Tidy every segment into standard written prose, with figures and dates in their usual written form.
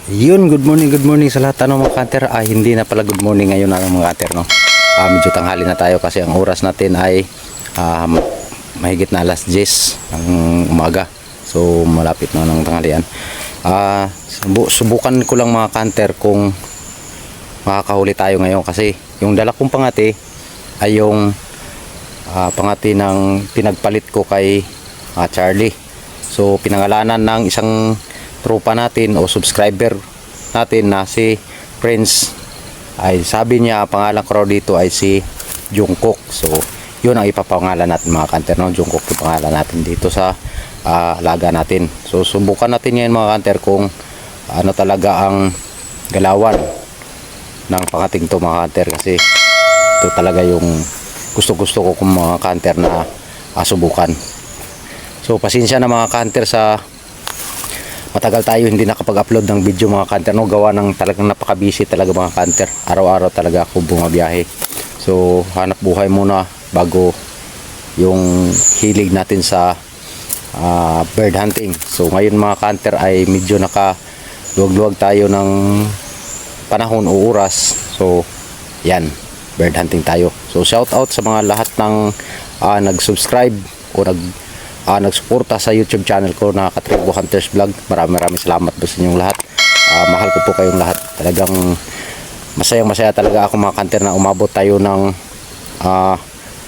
Yun, good morning sa lahat ng mga cutter. Hindi na pala good morning ngayon na mga cutter, no? Medyo tanghali na tayo kasi ang oras natin ay mahigit na alas 10 ng umaga. So, malapit na ng tanghalian. Subukan ko lang mga cutter kung makakahuli tayo ngayon kasi yung dala kong pangati ay yung pangati ng pinagpalit ko kay Charlie. So, pinangalanan ng isang tropa natin o subscriber natin na si Prince, ay sabi niya pangalan ko raw dito ay si Jungkook. So yun ang ipapangalan natin mga kanter, no? Jungkook yung pangalan natin dito sa alaga natin. So subukan natin yan mga kanter kung ano talaga ang galawan ng pangating to mga kanter, kasi ito talaga yung gusto ko kung mga kanter na subukan. So pasensya na mga kanter sa matagal tayo hindi nakapag-upload ng video mga kanter, no? Gawa ng talagang napaka-busy talaga mga kanter. Araw-araw talaga ako bumabiyahe. So hanap buhay muna bago yung hilig natin sa bird hunting. So ngayon mga kanter ay medyo nakaluwag-luwag tayo ng panahon o oras. So yan, bird hunting tayo. So shout out sa mga lahat ng nag-subscribe o nagsuporta sa YouTube channel ko na Katribo Hunters Vlog. Maraming salamat po sa inyong lahat. Mahal ko po kayong lahat. Talagang masaya talaga ako mga kanter na umabot tayo ng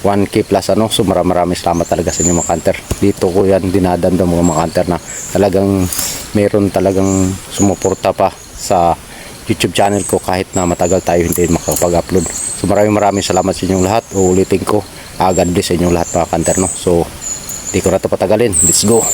1K plus ano. So maraming salamat talaga sa inyo mga kanter. Dito ko yan dinadamdam mga kanter na talagang meron talagang sumuporta pa sa YouTube channel ko kahit na matagal tayo hindi makapag-upload. So maraming salamat sa inyong lahat. Uulitin ko, God bless sa inyong lahat mga kanter, no? So di ko na ito patagalin. Let's go.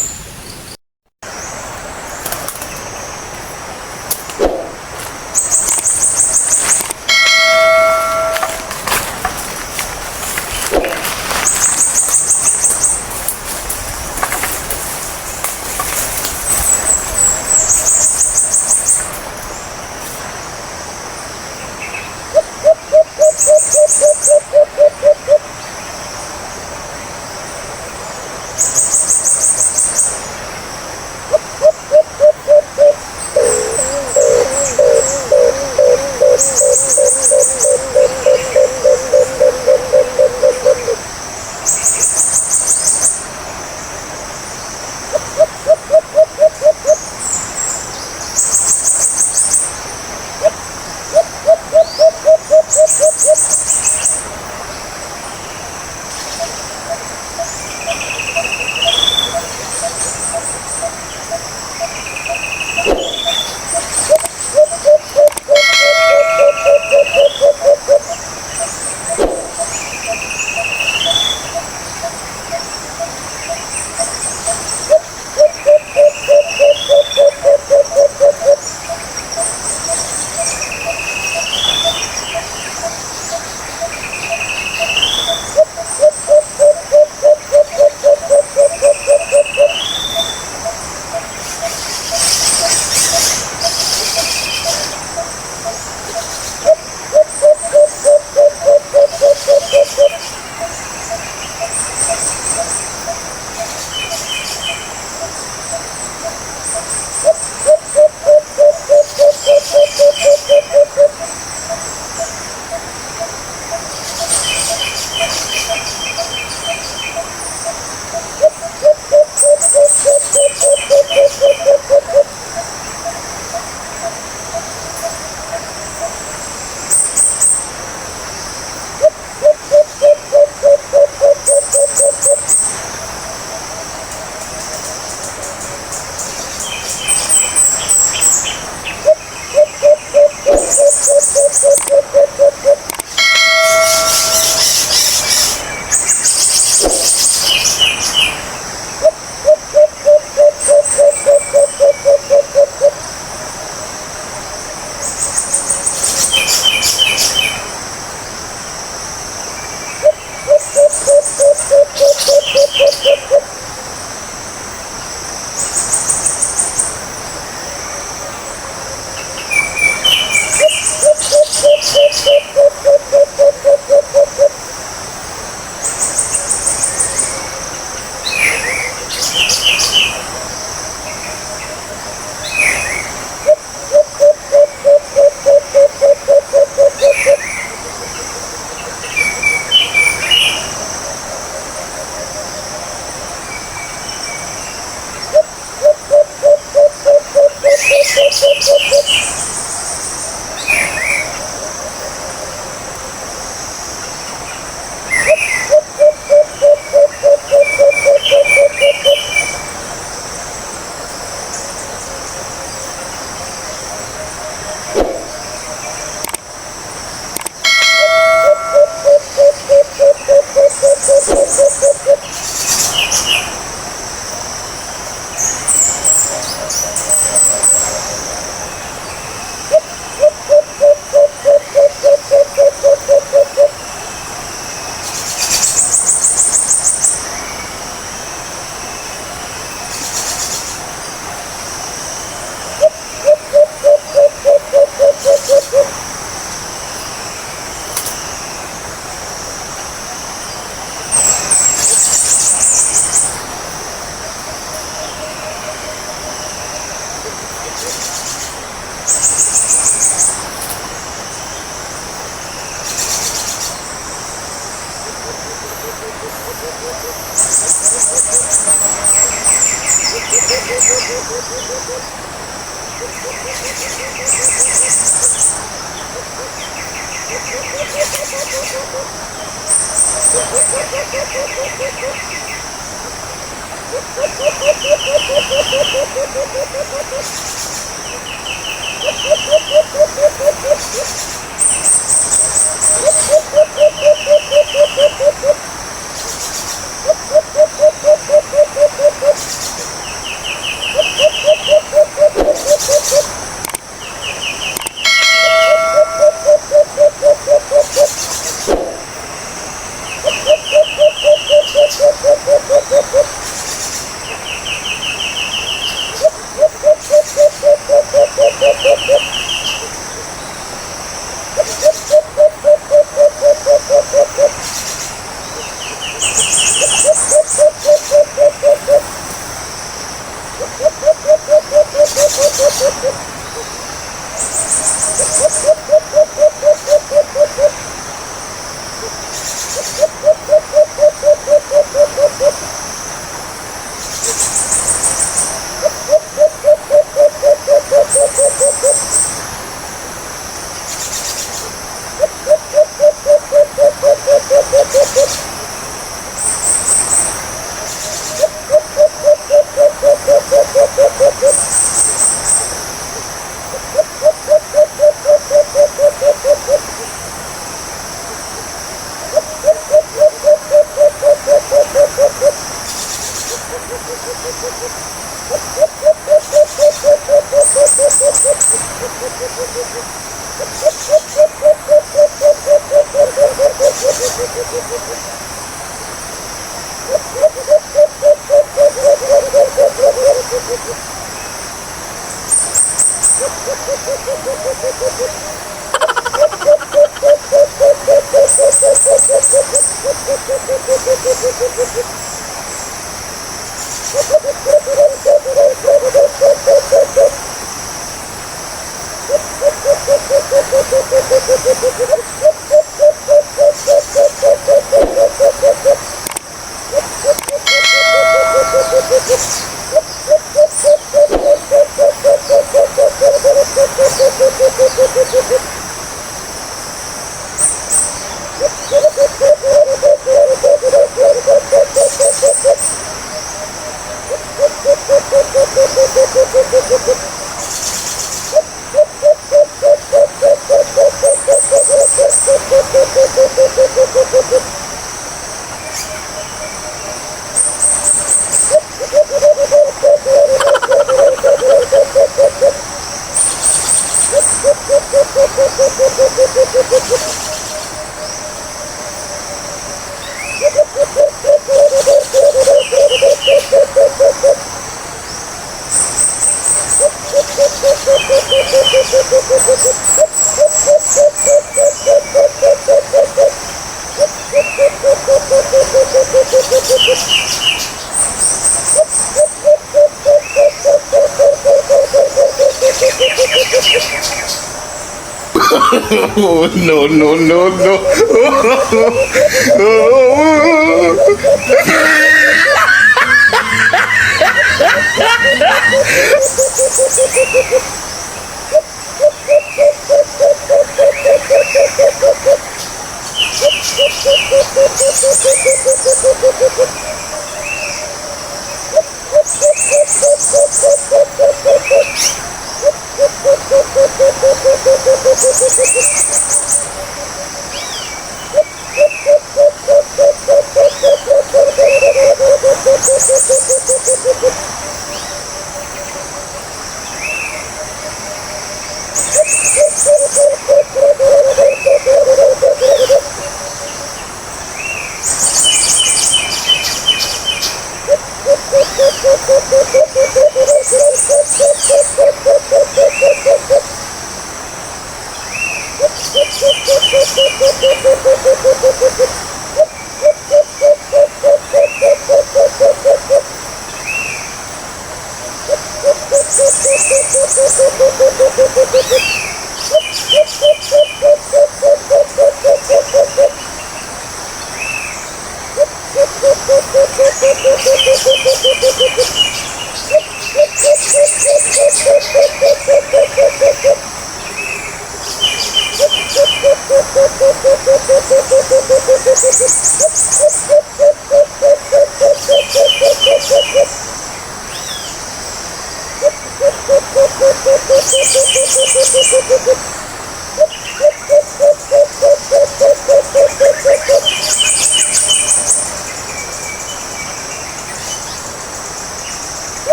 Oh, no, no, no,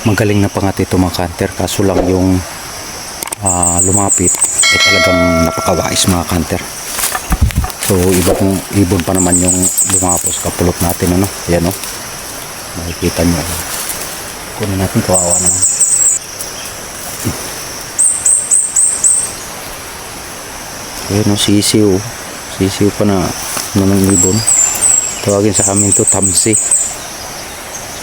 Magaling na pangati ito mga kanter, kaso lang yung lumapit ay talagang napakawais mga kanter. So ibon pa naman yung lumapos kapulot natin, ano, ayan o, makikita nyo, kunin natin, kawawa naman. Ayan o, sisiw pa na ng ibon, tawagin sa amin to tamsi.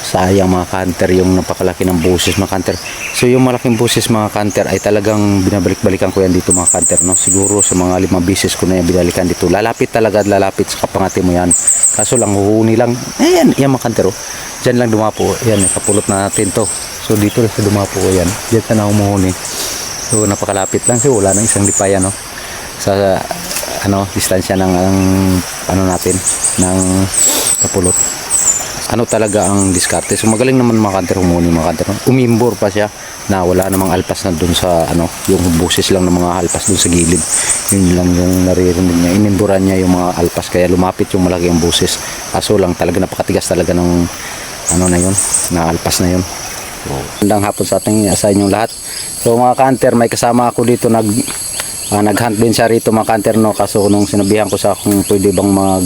Sayang mga kanter yung napakalaki ng busis mga kanter. So yung malaking busis mga kanter ay talagang binabalik-balikan ko yan dito mga kanter, no? Siguro sa mga 5 beses ko na yan binalikan dito. Lalapit talaga, lalapit sa kapangati mo yan. Kaso lang huhuni lang. Ayan, yan mga kanter oh. Diyan lang dumapo. Ayan, kapulot na natin to. So dito lang sa dumapo ko yan. Diyan ka na humuhuni. So napakalapit lang. So wala nang isang lipayan, no? Sa distansya ng natin ng kapulot. Ano talaga ang diskarte. So magaling naman mga kanter humuni mga kanter. Umimbor pa siya na wala namang alpas na dun sa yung busis lang ng mga alpas dun sa gilid. Yun lang yung naririnig niya. Inimboran niya yung mga alpas kaya lumapit yung malaki ang busis. Kaso lang talaga napakatigas talaga ng na yun, na alpas na yun. So, magandang hapon sa ating sa inyong lahat. So mga kanter, may kasama ako dito nag-hunt din siya rito mga kanter, no? Kaso nung sinabihan ko sa kung pwede bang mag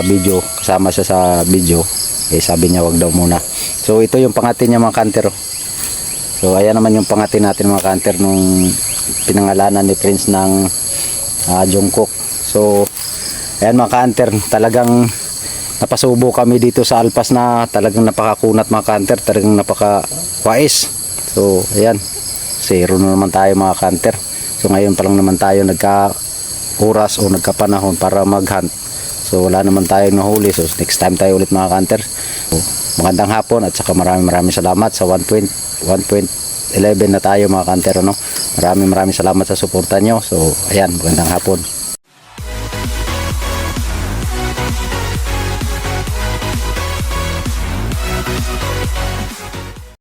video, kasama siya sa video, sabi niya wag daw muna. So ito yung pangati niya mga kanter. So ayan naman yung pangati natin mga kanter nung pinangalanan ni Prince ng Jungkook. So ayan mga kanter, talagang napasubo kami dito sa alpas na talagang napakakunat mga kanter, talagang napakawais. So ayan, 0 na naman tayo mga kanter. So ngayon pa lang naman tayo nagka oras o nagkapanahon para mag-hunt. So wala naman tayo nahuli. So next time tayo ulit mga kanter. So, magandang hapon at saka maraming salamat sa 1.11 na tayo mga kanter, no? Maraming salamat sa suporta nyo. So ayan, magandang hapon.